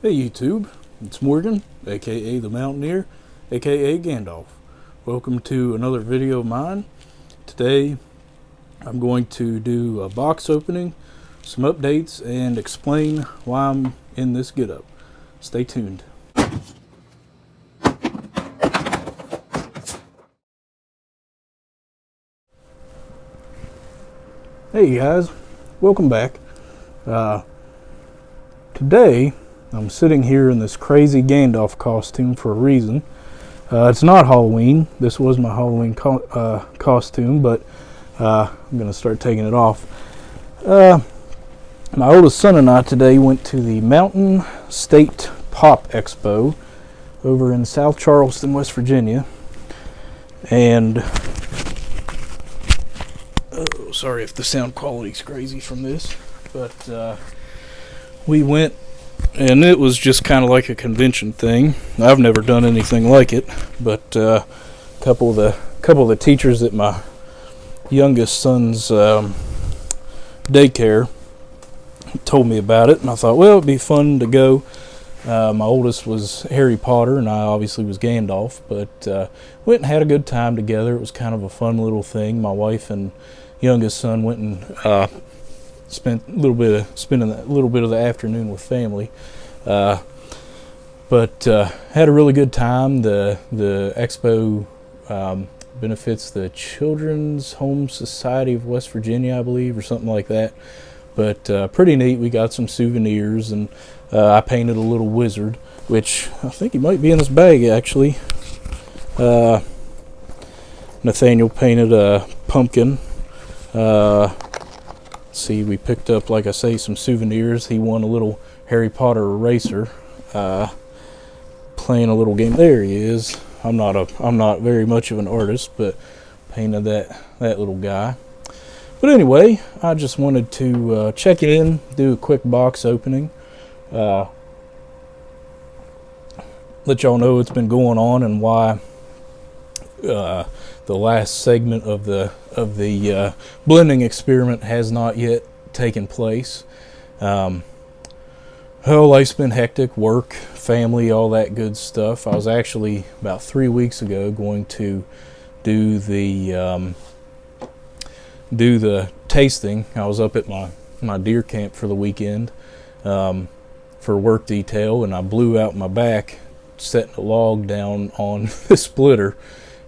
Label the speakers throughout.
Speaker 1: Hey YouTube, it's Morgan, aka the Mountaineer, aka Gandalf. Welcome to another video of mine. Today I'm going to do a box opening, some updates, and explain why I'm in this getup. Stay tuned. Hey guys, welcome back. Today I'm sitting here in this crazy Gandalf costume for a reason. It's not Halloween. This was my Halloween costume, but I'm going to start taking it off. My oldest son and I today went to the Mountain State Pop Expo over in South Charleston, West Virginia. And oh, sorry if the sound quality's crazy from this, but we went, and it was just kind of like a convention thing. I've never done anything like it, but a couple of the teachers at my youngest son's daycare told me about it, and I thought, well, it'd be fun to go. My oldest was Harry Potter, and I obviously was Gandalf, but went and had a good time together. It was kind of a fun little thing. My wife and youngest son went and spent a little bit of the afternoon with family, but had a really good time. The expo benefits the Children's Home Society of West Virginia, I believe, or something like that. But pretty neat. We got some souvenirs, and I painted a little wizard, which I think he might be in his bag actually. Nathaniel painted a pumpkin. See, we picked up, like I say, some souvenirs. He won a little Harry Potter eraser, playing a little game. There he is. I'm not very much of an artist, but painted that little guy. But anyway, I just wanted to check in, do a quick box opening, let y'all know what's been going on and why the last segment of the blending experiment has not yet taken place. Life's been hectic, work, family, all that good stuff. I was actually about 3 weeks ago going to do the tasting. I was up at my deer camp for the weekend for work detail, and I blew out my back setting a log down on the splitter.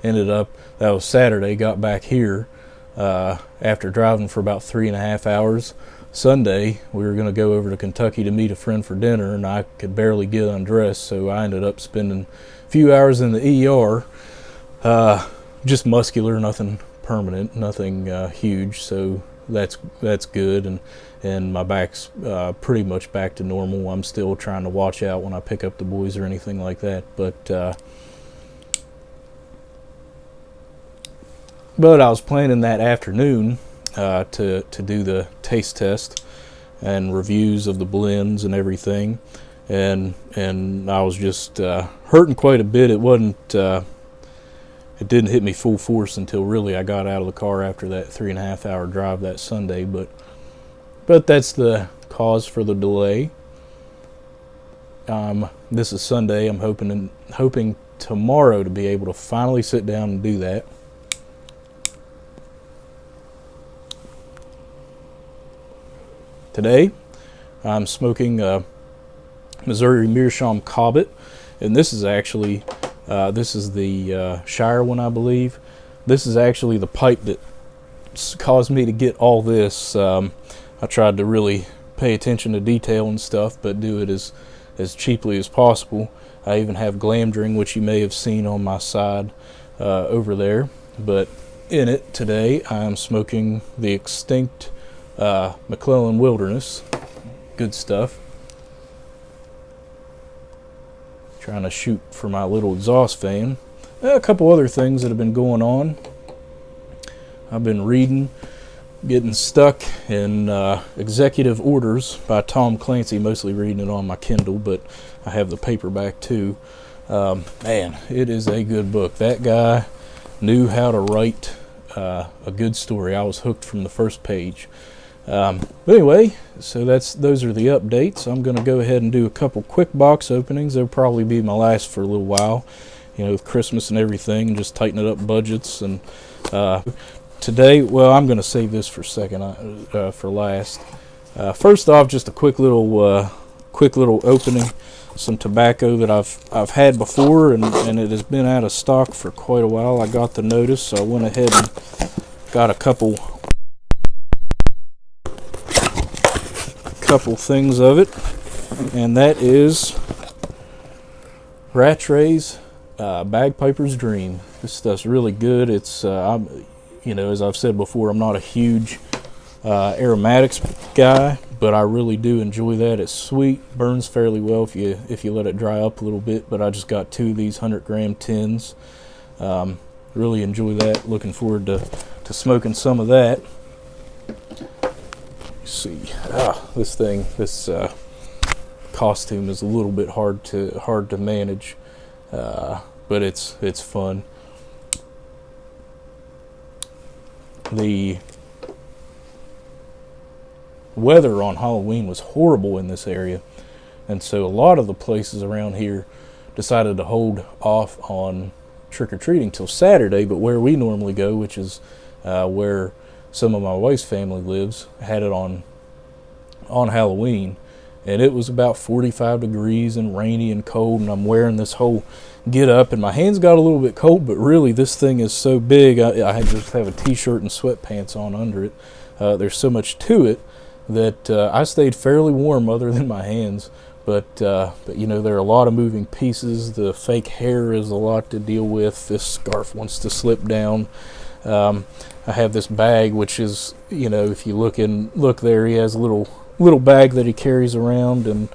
Speaker 1: Ended up, that was Saturday, got back here after driving for about 3.5 hours. Sunday, we were going to go over to Kentucky to meet a friend for dinner, and I could barely get undressed, so I ended up spending a few hours in the ER. Just muscular, nothing permanent, nothing huge, so that's good, and my back's pretty much back to normal. I'm still trying to watch out when I pick up the boys or anything like that, but I was planning that afternoon to do the taste test and reviews of the blends and everything, and I was just hurting quite a bit. It didn't hit me full force until really I got out of the car after that 3.5 hour drive that Sunday, but that's the cause for the delay. This is Sunday. I'm hoping tomorrow to be able to finally sit down and do that. Today, I'm smoking Missouri Meerschaum Cobbett, and this is actually the Shire one, I believe. This is actually the pipe that caused me to get all this. I tried to really pay attention to detail and stuff, but do it as cheaply as possible. I even have Glamdring, which you may have seen on my side over there. But in it today, I'm smoking the extinct McClellan Wilderness. Good stuff. Trying to shoot for my little exhaust fan. A couple other things that have been going on. I've been reading, getting stuck in Executive Orders by Tom Clancy, mostly reading it on my Kindle, but I have the paperback too. Man, it is a good book. That guy knew how to write a good story. I was hooked from the first page. But anyway, so those are the updates. I'm going to go ahead and do a couple quick box openings. They'll probably be my last for a little while, you know, with Christmas and everything, and just tightening up budgets. And today, well, I'm going to save this for for last. First off, just a quick little opening. Some tobacco that I've had before, and it has been out of stock for quite a while. I got the notice, so I went ahead and got a couple things of it, and that is Rattray's Bagpiper's Dream. This stuff's really good. It's you know, as I've said before, I'm not a huge aromatics guy, but I really do enjoy that. It's sweet, burns fairly well if you let it dry up a little bit. But I just got 2 of these 100-gram tins. Really enjoy that. Looking forward to smoking some of that. Let's see, this costume is a little bit hard to manage, but it's fun. The weather on Halloween was horrible in this area, and so a lot of the places around here decided to hold off on trick-or-treating till Saturday. But where we normally go, which is where some of my wife's family lives, had it on Halloween, and it was about 45 degrees and rainy and cold, and I'm wearing this whole get up, and my hands got a little bit cold, but really this thing is so big, I just have a t-shirt and sweatpants on under it. There's so much to it that I stayed fairly warm other than my hands, but you know, there are a lot of moving pieces. The fake hair is a lot to deal with. This scarf wants to slip down. I have this bag, which is, you know, if you look there, he has a little bag that he carries around, and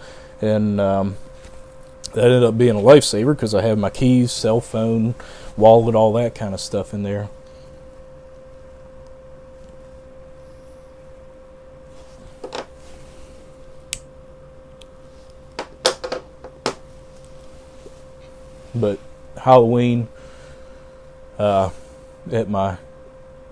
Speaker 1: that ended up being a lifesaver because I have my keys, cell phone, wallet, all that kind of stuff in there. But Halloween, at my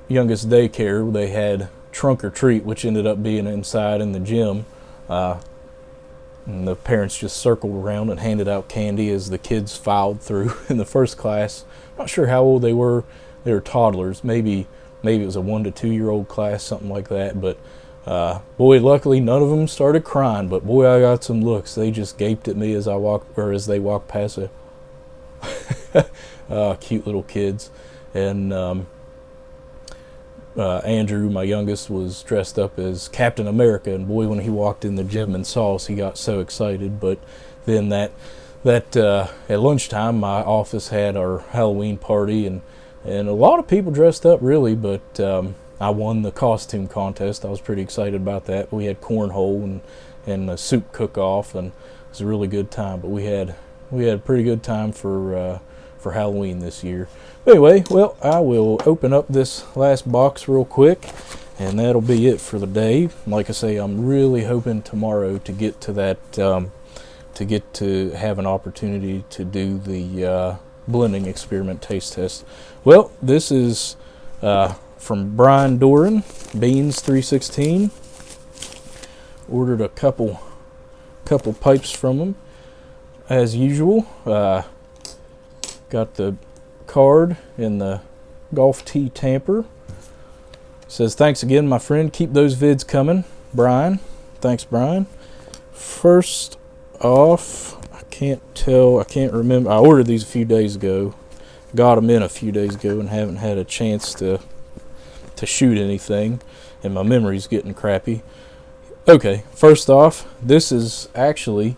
Speaker 1: youngest daycare, they had trunk or treat, which ended up being inside in the gym. And the parents just circled around and handed out candy as the kids filed through in the first class. Not sure how old they were. They were toddlers. Maybe it was a 1 to 2 year old class, something like that. But boy, luckily none of them started crying. But boy, I got some looks. They just gaped at me as they walked past it. Cute little kids. And Andrew, my youngest, was dressed up as Captain America, and boy, when he walked in the gym and saw us, he got so excited. But then at lunchtime, my office had our Halloween party, and a lot of people dressed up, really. But I won the costume contest. I was pretty excited about that. We had cornhole and a soup cook-off, and it was a really good time. But we had a pretty good time for Halloween this year. Anyway, well, I will open up this last box real quick, and that'll be it for the day. Like I say, I'm really hoping tomorrow to get to that, to have an opportunity to do the blending experiment taste test. Well, this is from Brian Doran, Beans 316. Ordered a couple pipes from him, as usual. Got the card in the golf tee tamper. Says, thanks again, my friend. Keep those vids coming, Brian. Thanks, Brian. First off, I can't remember. I ordered these a few days ago. Got them in a few days ago and haven't had a chance to shoot anything, and my memory's getting crappy. Okay, first off, this is actually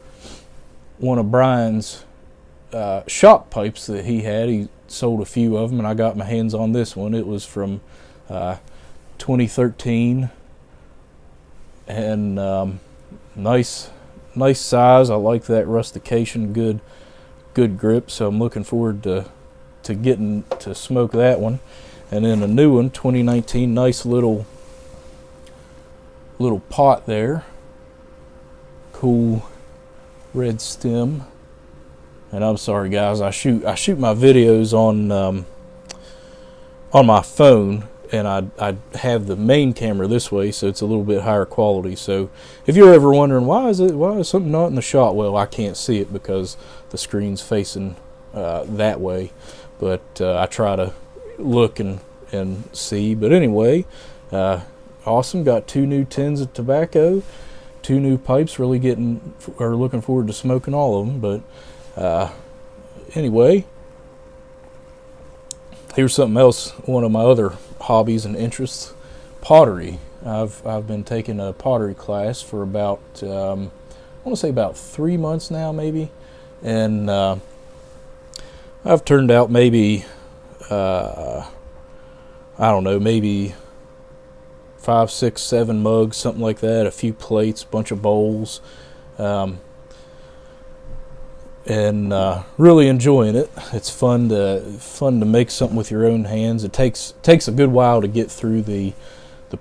Speaker 1: one of Brian's shop pipes that he had. He sold a few of them, and I got my hands on this one. It was from 2013, and nice size. I like that rustication, good grip. So I'm looking forward to getting to smoke that one. And then a new one, 2019, nice little pot there. Cool red stem. And I'm sorry, guys. I shoot my videos on my phone, and I have the main camera this way, so it's a little bit higher quality. So if you're ever wondering why is something not in the shot, well, I can't see it because the screen's facing that way, but I try to look and see. But anyway, awesome. Got 2 new tins of tobacco, 2 new pipes. Really looking forward to smoking all of them. But anyway, here's something else. One of my other hobbies and interests, pottery. I've been taking a pottery class for about I want to say about 3 months now, maybe, and I've turned out maybe I don't know, maybe 5, 6, 7 mugs, something like that, a few plates, a bunch of bowls, and really enjoying it. It's fun to make something with your own hands. It takes a good while to get through the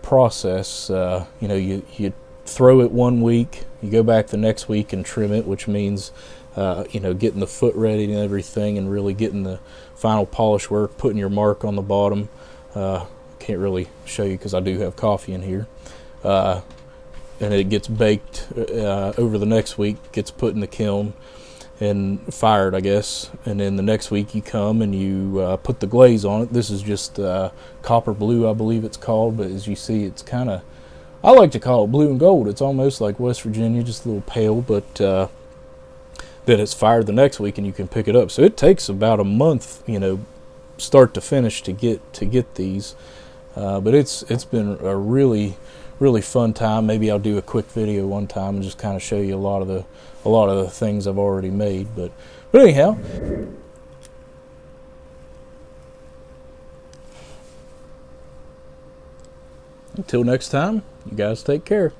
Speaker 1: process. You know, you throw it one week, you go back the next week and trim it, which means you know, getting the foot ready and everything, and really getting the final polish work, putting your mark on the bottom. Can't really show you because I do have coffee in here. And it gets baked over the next week, gets put in the kiln and fired, I guess. And then the next week you come and you put the glaze on it. This is just copper blue, I believe it's called, but as you see, it's kind of, I like to call it blue and gold. It's almost like West Virginia, just a little pale, but then it's fired the next week and you can pick it up. So it takes about a month, you know, start to finish to get these. But it's been a really fun time. Maybe I'll do a quick video one time and just kind of show you a lot of the things I've already made. But anyhow, until next time, you guys take care.